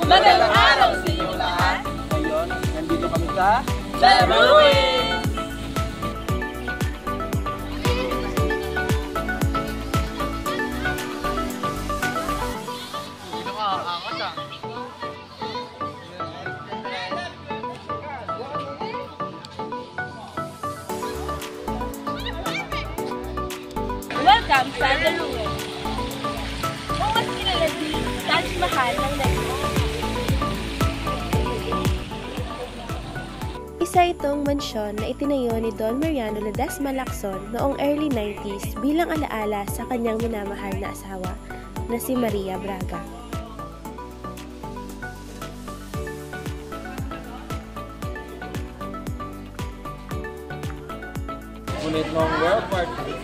Magandang araw sa inyo lahat! Ngayon, nandito kami sa Babuin! Welcome sa Babuin! Kung mas kilala din, Taj Mahal ng Negros. Isa itong mansyon na itinayo ni Don Mariano Ledesma Lacson noong early 90s bilang alaala sa kanyang minamahal na asawa na si Maria Braga. Ngunit noong World War II,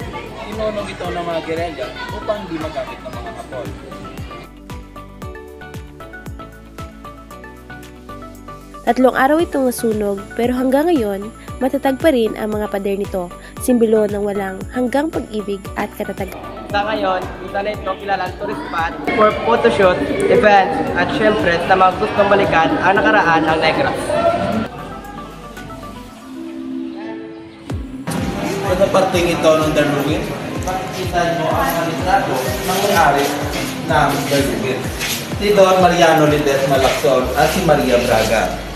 tinunong ito ng mga gerelya upang di magamit ng mga Hapon. Tatlong araw itong nasunog pero hanggang ngayon, matatag pa rin ang mga pader nito, simbolo ng walang hanggang pag-ibig at katatagan. Sa ngayon, isa na ito kilalang tourist spot for photoshoot, events, at syempre sa mga gustong balikan ang nakaraan ng Negros. Sa parting ito ng The Ruin, makikita mo ang litrato ng may-ari ng The Ruin, si Don Mariano Ledesma Lacson at si Maria Braga.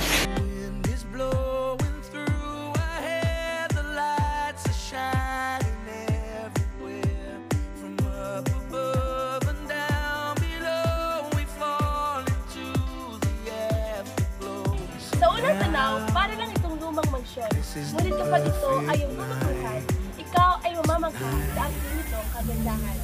Sa unang tanaw, para lang itong lumang mansyon. Ngunit kapag ito ay iyong tututukan, ikaw ay mamamangha sa ang nitong kagandahan.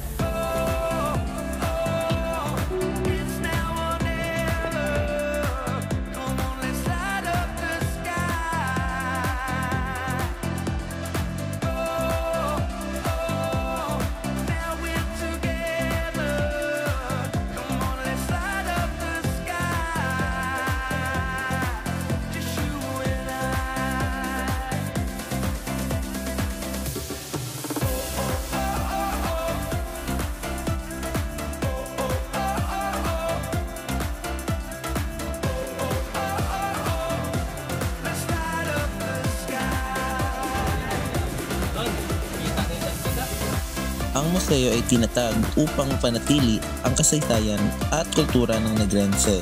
Ang museo ay tinatag upang panatili ang kasaysayan at kultura ng Negrense.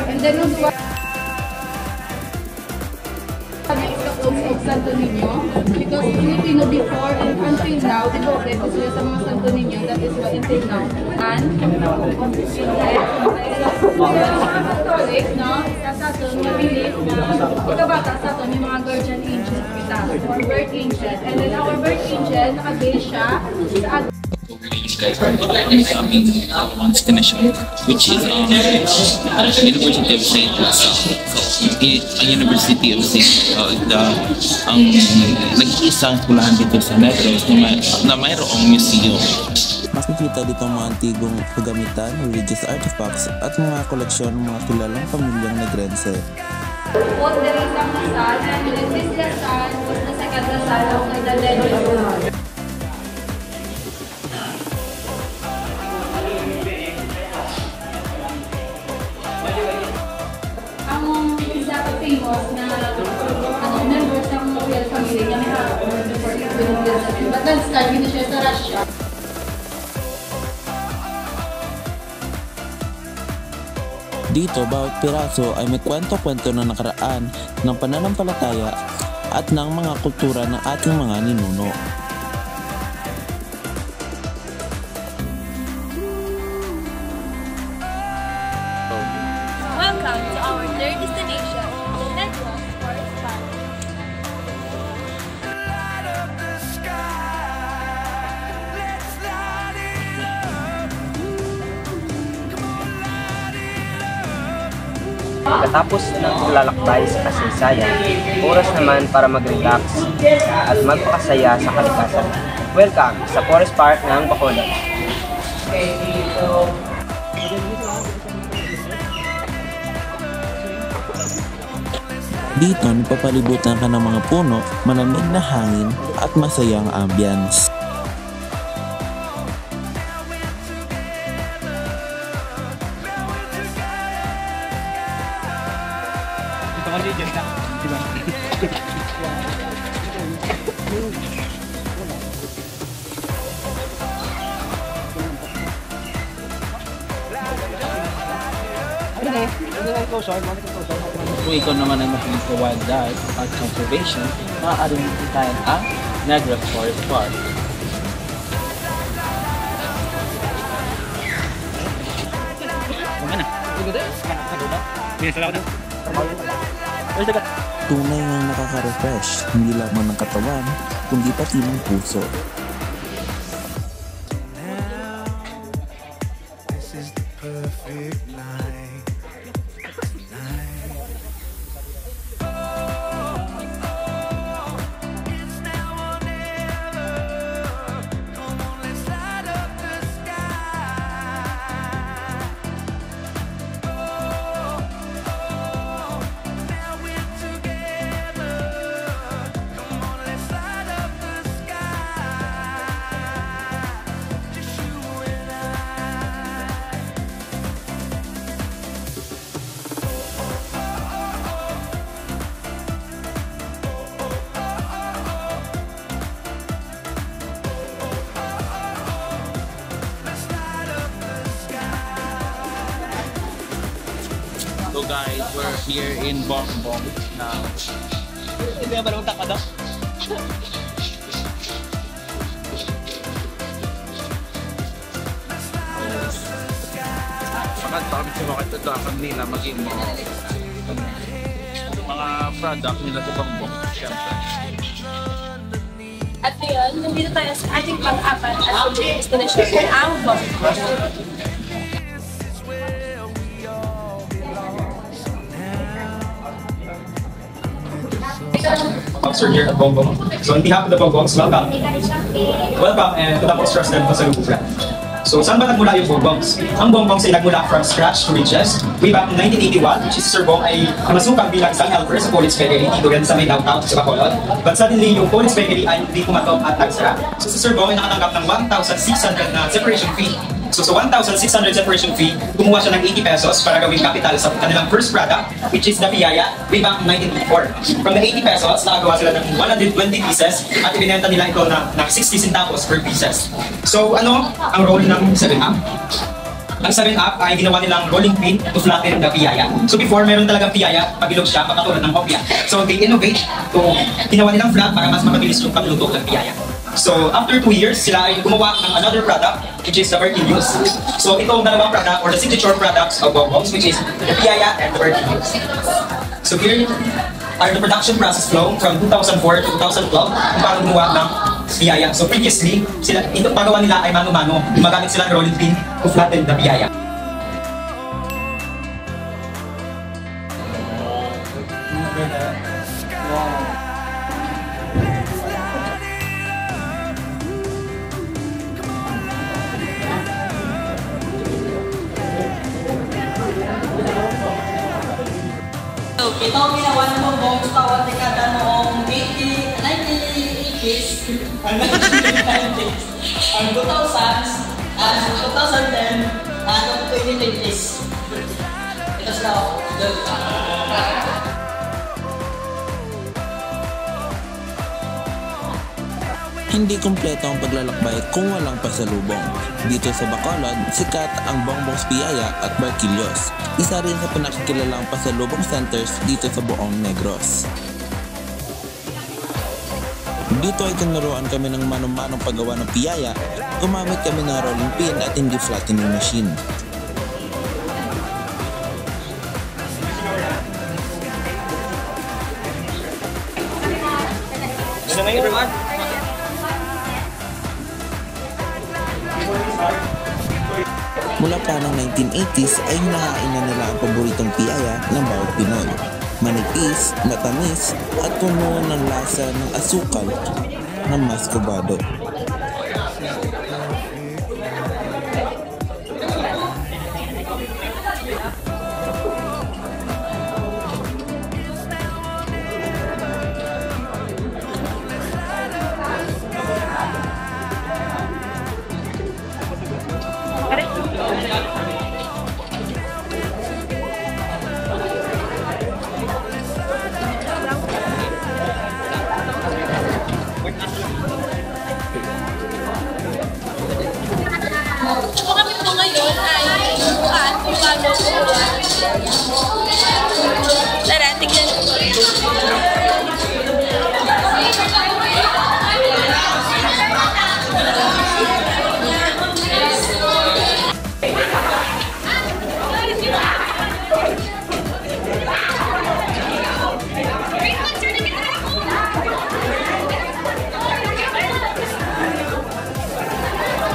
And then of Santo Niño, because Filipino before and until now, devoted sila sa mga Santo Niño, that is what until now. And Catholic, no? Sa Saturn, mabilis na pagkabata sa Saturn, yung mga guardian angel kita, or birth angel. And then our birth angel, nakabase siya sa is aming destination, which is University of St. University of St. Ang nag-iisang eskwelahan dito sa Negros na mayroong museum. Makikita dito ang mga antigong kagamitan, religious artifacts at mga koleksyon ng mga kilalang pamilyang Negrense. both there is ang Lasal, and this Lasal was the second Lasal of the Negros. Famous na members ng royal family niya may hapon before it will be but nag-start din siya sa Russia. Dito, bawat piraso ay may kwento-kwento na nakaraan ng pananampalataya at ng mga kultura ng ating mga ninuno. Welcome to our third destination, the Negros Forest Valley. Pagkatapos ng paglalakbay sa kasaysayan, oras naman para mag-relax at magpakasaya sa kalikasan. Welcome sa Forest Park ng Bacolod. Dito, napapalibutan ka ng mga puno, malamig na hangin at masayang ambience. Kung ikaw naman ay mahilig sa wildlife at conservation, maaaring makitayan ang Negros Forest Park. Tunay ngang nakaka-refresh, hindi lamang ng katawan, kundi pati ng puso. So guys, we're here in Bongbong now. Hindi ba naman takada? Maganda kami sa mga ito nila maging mga product nila sa Bongbong. Siyempre. At ngayon, nandito tayo sa ating pang-apat at pang-apat destination, ang Bongbong. Officer here at Bongbong. So on behalf of the Bongbongs, welcome. Welcome and to the most trusted Pasalubong. So saan ba nagmula yung Bongbongs? Ang Bongbongs ay nagmula from scratch to riches way back in 1981, which is Sir Bong ay masukang bilang isang helper sa Police Bakery dito rin sa may downtown sa Bacolod. But suddenly, yung Police Bakery ay hindi pumatong at nagsara. So si Sir Bong ay nakatanggap ng 1,600 na separation fee. So sa 1,600 separation fee, kumuha siya ng 80 pesos para gawing capital sa kanilang first product, which is the Piyaya, way back in 1984. From the 80 pesos, nakagawa sila ng 120 pieces at ibinenta nila ito na 60 centavos per pieces. So ano ang role ng 7-Up? Ang 7-Up ay ginawa nilang rolling pin to flatten the Piyaya. So before, meron talagang Piyaya, pagilog siya, makatulad ng kopya. So they innovate to ginawa nilang flat para mas mabilis yung pagluto ng Piyaya. So after 2 years, sila ay gumawa ng another product, which is the Berkelius. So itong dalawang product or the signature products of Bongbongs, which is the Piyaya and the Berkelius. So here are the production process flow from 2004 to 2012 kung paano gumawa ng Piyaya. So previously, ito pagawa nila ay mano-mano. Gumagamit sila ng rolling pin to flatten the Piyaya. Ito ang ginawa ng Bongbongs bawat dekada noong 1980s, 1990s, ang 2000s, 2010, at 2020s. Ito sila ako. Hindi kumpleto ang paglalakbay kung walang pasalubong. Dito sa Bacolod, sikat ang Bongbong's Piyaya at Berkelius. Isa rin sa pinakakilalang pasalubong centers dito sa buong Negros. Dito ay tinuruan kami ng mano-manong paggawa ng piyaya, gumamit kami ng rolling pin at hindi flattening machine. Mula pa ng 1980s ay hinahain na nila ang paboritong piyaya ng bawat Pinoy. Manipis, matamis at puno ng lasa ng asukal ng mascobado. So kami po ngayon ay turuan kung paano turuan. Tara, tignan.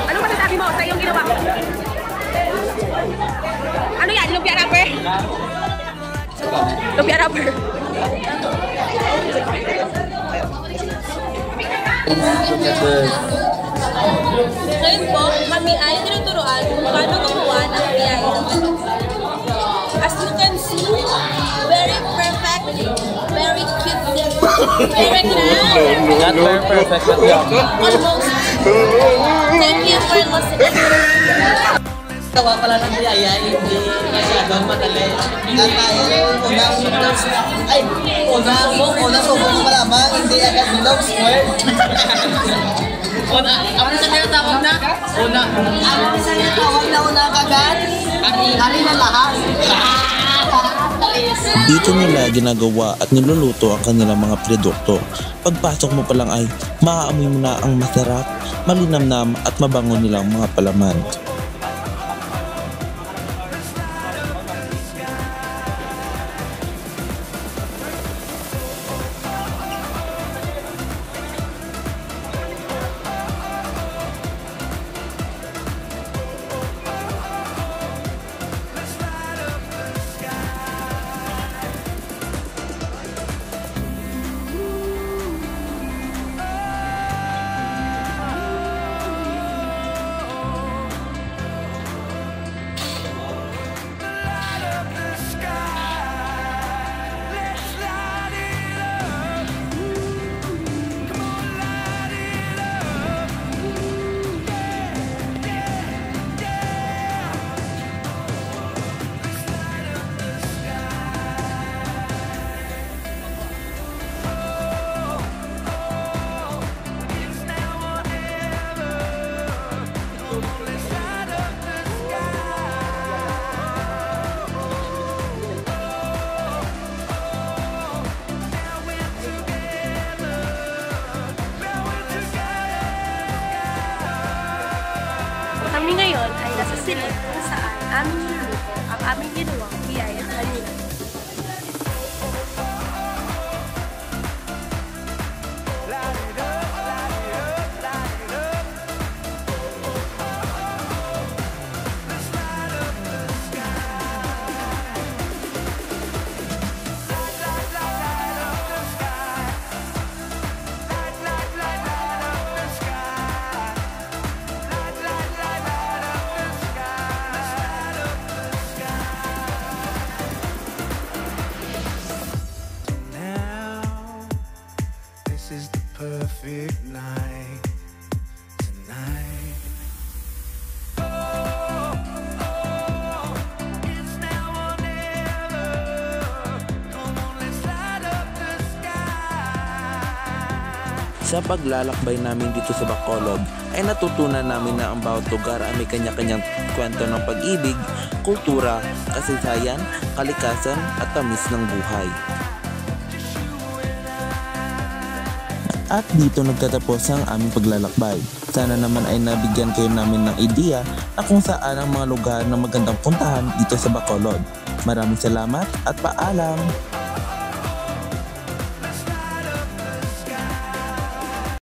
Ano masasabi mo sa iyong ginawa? Ano yan? Lumpia wrapper? Lumpia wrapper. Ngayon po, kami ay tinuturoan kung paano gumawa ng piyaya. As you can see, very perfect, very cute. Perfect na? Not very perfect, but Almost. Thank you for listening. Gawa pala ng biyaya, hindi masyadong madali. Unang subok pa lamang, hindi agad below square. Ano sa tinatawag na? Ano sa tinatawag na unang kagad? Kari na lahat. Dito nila ginagawa at niluluto ang kanilang mga produkto. Pagpasok mo pa lang ay maaamoy mo na ang masarap, malinamnam at mabango nilang mga palaman. Kami ngayon ay nasa silid kung saan aming niluluto ang aming ginawang piyaya kanina. This is the perfect night tonight. It's now or never. Come on, let's light up the sky. Sa paglalakbay namin dito sa Bacolod ay natutunan namin na ang bawat lugar ay may kanya-kanyang kwento ng pag-ibig, kultura, kasaysayan, kalikasan at tamis ng buhay. At dito nagtatapos ang aming paglalakbay. Sana naman ay nabigyan kayo namin ng ideya na kung saan ang mga lugar na magandang puntahan dito sa Bacolod. Maraming salamat at paalam!